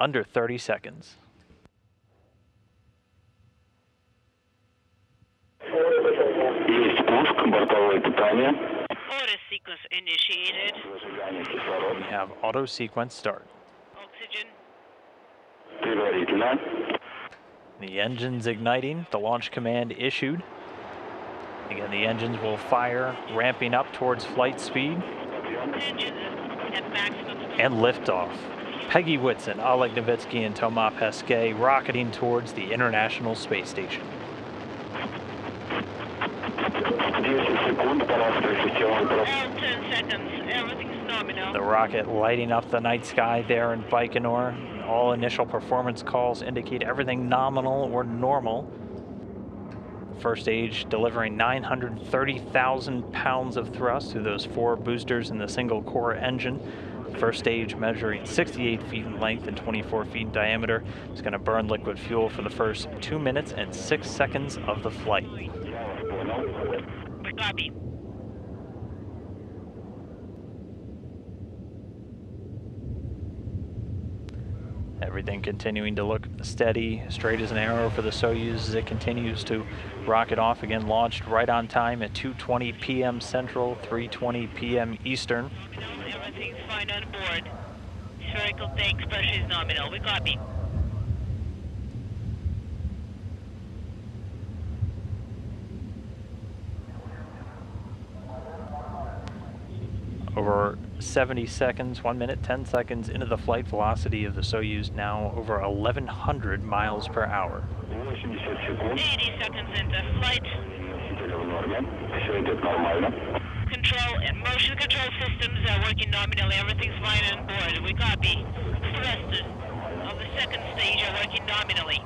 under 30 seconds. Auto sequence initiated. We have auto sequence start. Oxygen. The engine's igniting. The launch command issued. Again, the engines will fire, ramping up towards flight speed. Engines at maximum speed. And liftoff. Peggy, Whitson, Oleg, Novitskiy, and Thomas Pesquet rocketing towards the International Space Station. 10 seconds. Everything's nominal. The rocket lighting up the night sky there in Baikonur. All initial performance calls indicate everything nominal or normal. First stage delivering 930,000 pounds of thrust through those 4 boosters in the single core engine. First stage measuring 68 feet in length and 24 feet in diameter. It's going to burn liquid fuel for the first 2 minutes and 6 seconds of the flight. Copy. Everything continuing to look steady, straight as an arrow for the Soyuz as it continues to rocket off. Again, launched right on time at 2:20 p.m. Central, 3:20 p.m. Eastern. Everything's fine on board. Spherical tank pressure is nominal. We copy. Over 70 seconds, 1 minute, 10 seconds into the flight velocity of the Soyuz, now over 1,100 miles per hour. 80 seconds into flight. Control and motion control systems are working nominally. Everything's fine on board. We copy. Thrusters of the second stage are working nominally.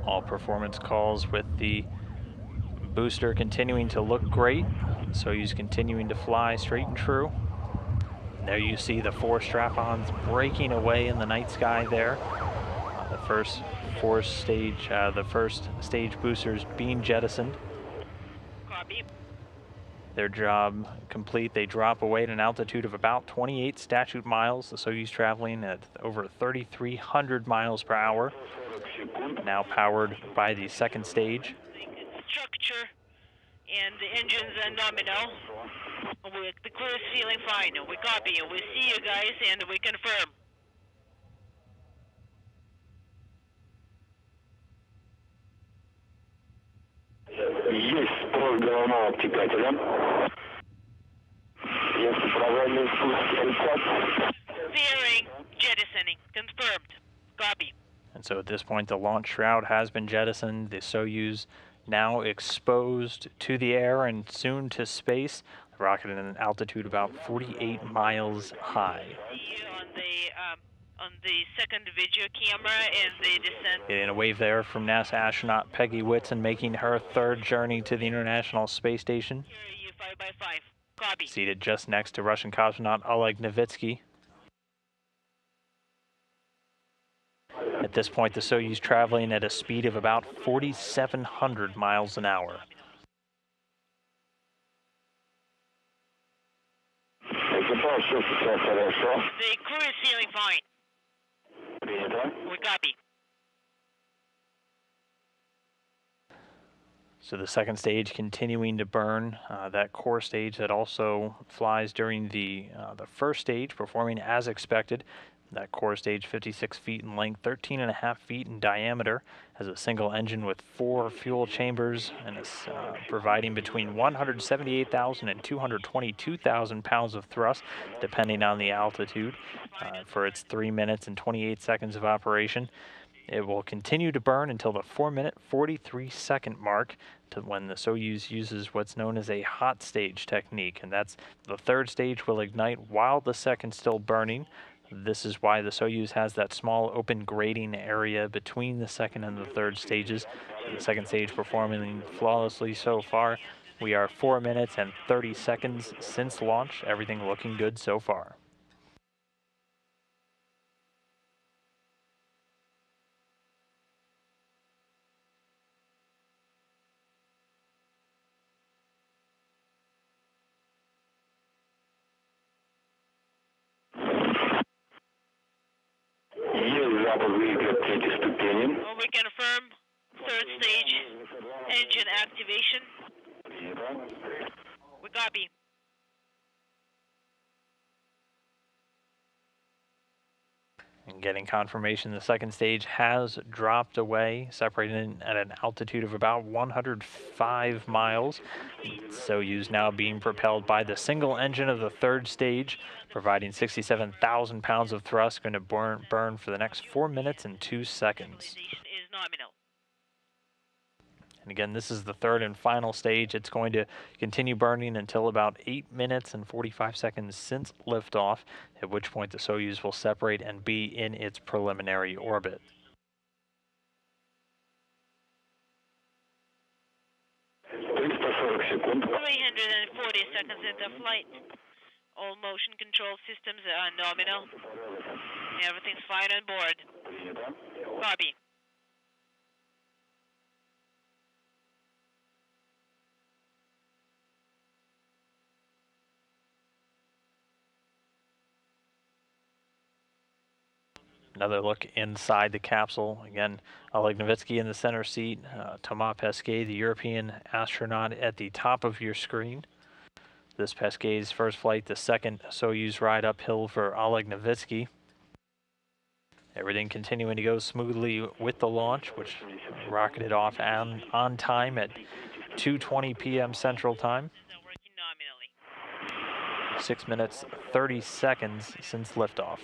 All performance calls with the booster continuing to look great. Soyuz continuing to fly straight and true. And there you see the 4 strap-ons breaking away in the night sky there. The first stage boosters being jettisoned. Copy. Their job complete. They drop away at an altitude of about 28 statute miles. The Soyuz traveling at over 3,300 miles per hour. Now powered by the second stage. Structure and the engines are nominal. The crew is feeling fine. We copy. We see you guys and we confirm. Есть сброс головного обтекателя. Если правильный спуск 50. Steering, jettisoning, confirmed. Copy. And so at this point, the launch shroud has been jettisoned. The Soyuz now exposed to the air and soon to space. The rocket at an altitude about 48 miles high. On the second video camera and the descent. Getting a wave there from NASA astronaut Peggy Whitson making her 3rd journey to the International Space Station. You 5x5. Copy. Seated just next to Russian cosmonaut Oleg Novitskiy. At this point, the Soyuz traveling at a speed of about 4,700 miles an hour. The crew is feeling fine. We copy. So the second stage continuing to burn. That core stage that also flies during the first stage, performing as expected. That core stage, 56 feet in length, 13.5 feet in diameter, has a single engine with 4 fuel chambers and is providing between 178,000 and 222,000 pounds of thrust, depending on the altitude, for its 3 minutes and 28 seconds of operation. It will continue to burn until the 4-minute, 43-second mark, to when the Soyuz uses what's known as a hot stage technique, and that's the 3rd stage will ignite while the second's still burning. This is why the Soyuz has that small open grating area between the 2nd and the 3rd stages. The 2nd stage performing flawlessly so far. We are 4 minutes and 30 seconds since launch. Everything looking good so far. We confirm third stage engine activation. We copy. And getting confirmation the second stage has dropped away, separating at an altitude of about 105 miles. Soyuz now being propelled by the single engine of the third stage, providing 67,000 pounds of thrust, going to burn for the next 4 minutes and 2 seconds. Is nominal. And again, this is the third and final stage. It's going to continue burning until about 8 minutes and 45 seconds since liftoff, at which point the Soyuz will separate and be in its preliminary orbit. seconds. 340 seconds into flight. All motion control systems are nominal. Everything's fine on board. Copy. Another look inside the capsule. Again, Oleg Novitskiy in the center seat, Thomas Pesquet, the European astronaut, at the top of your screen. This Pesquet's first flight, the second Soyuz ride uphill for Oleg Novitskiy. Everything continuing to go smoothly with the launch, which rocketed off on time at 2:20 p.m. Central Time. 6 minutes, 30 seconds since liftoff.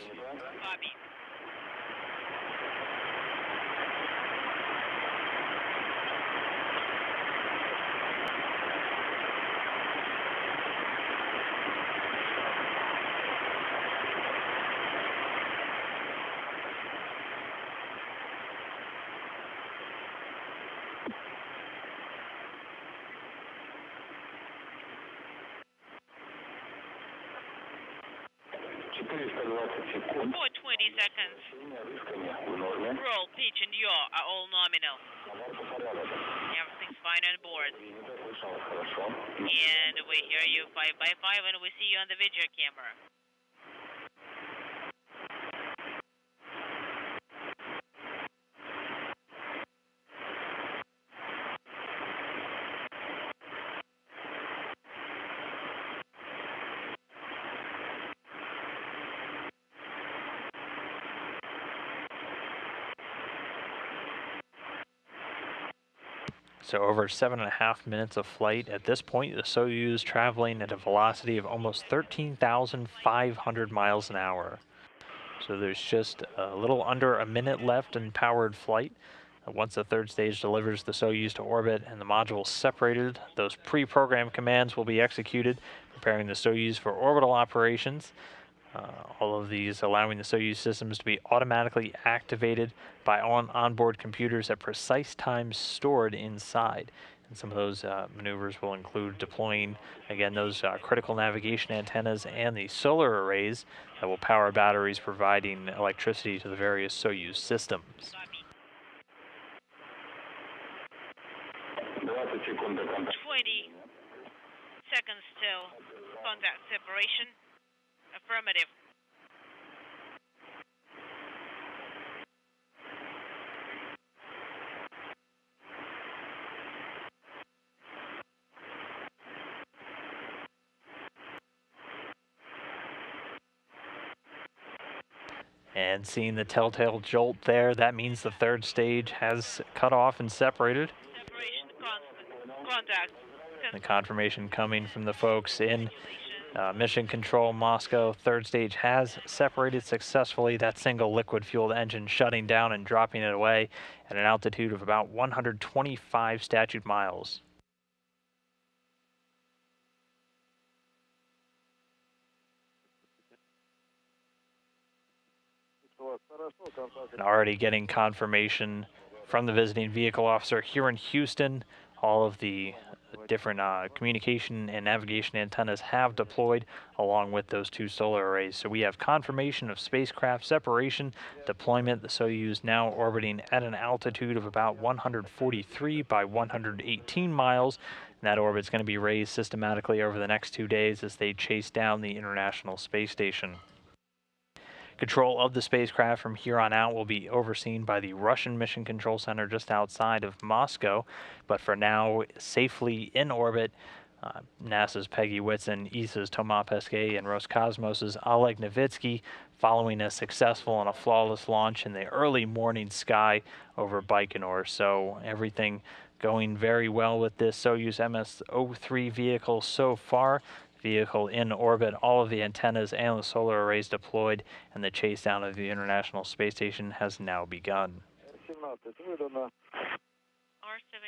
For 20 seconds. Roll, pitch, and yaw are all nominal. Everything's fine on board. And we hear you 5x5 and we see you on the video camera. So over 7.5 minutes of flight. At this point, the Soyuz traveling at a velocity of almost 13,500 miles an hour. So there's just a little under a minute left in powered flight. Once the third stage delivers the Soyuz to orbit and the module separated, those pre-programmed commands will be executed, preparing the Soyuz for orbital operations. All of these allowing the Soyuz systems to be automatically activated by onboard computers at precise times stored inside. And some of those maneuvers will include deploying, again, those critical navigation antennas and the solar arrays that will power batteries, providing electricity to the various Soyuz systems. 20 seconds till contact separation. Affirmative. And seeing the telltale jolt there, that means the third stage has cut off and separated. Separation constant. Contact. The confirmation coming from the folks in Mission Control Moscow. Third stage has separated successfully. That single liquid-fueled engine shutting down and dropping it away at an altitude of about 125 statute miles. And already getting confirmation from the visiting vehicle officer here in Houston. All of the different communication and navigation antennas have deployed along with those two solar arrays. So we have confirmation of spacecraft separation, deployment. The Soyuz now orbiting at an altitude of about 143 by 118 miles. And that orbit's going to be raised systematically over the next 2 days as they chase down the International Space Station. Control of the spacecraft from here on out will be overseen by the Russian Mission Control Center just outside of Moscow, but for now, safely in orbit, NASA's Peggy, Whitson, ESA's Thomas Pesquet, and Roscosmos' Oleg Novitskiy, following a successful and a flawless launch in the early morning sky over Baikonur. So everything going very well with this Soyuz MS-03 vehicle so far. Vehicle in orbit, all of the antennas and the solar arrays deployed, and the chase down of the International Space Station has now begun. R7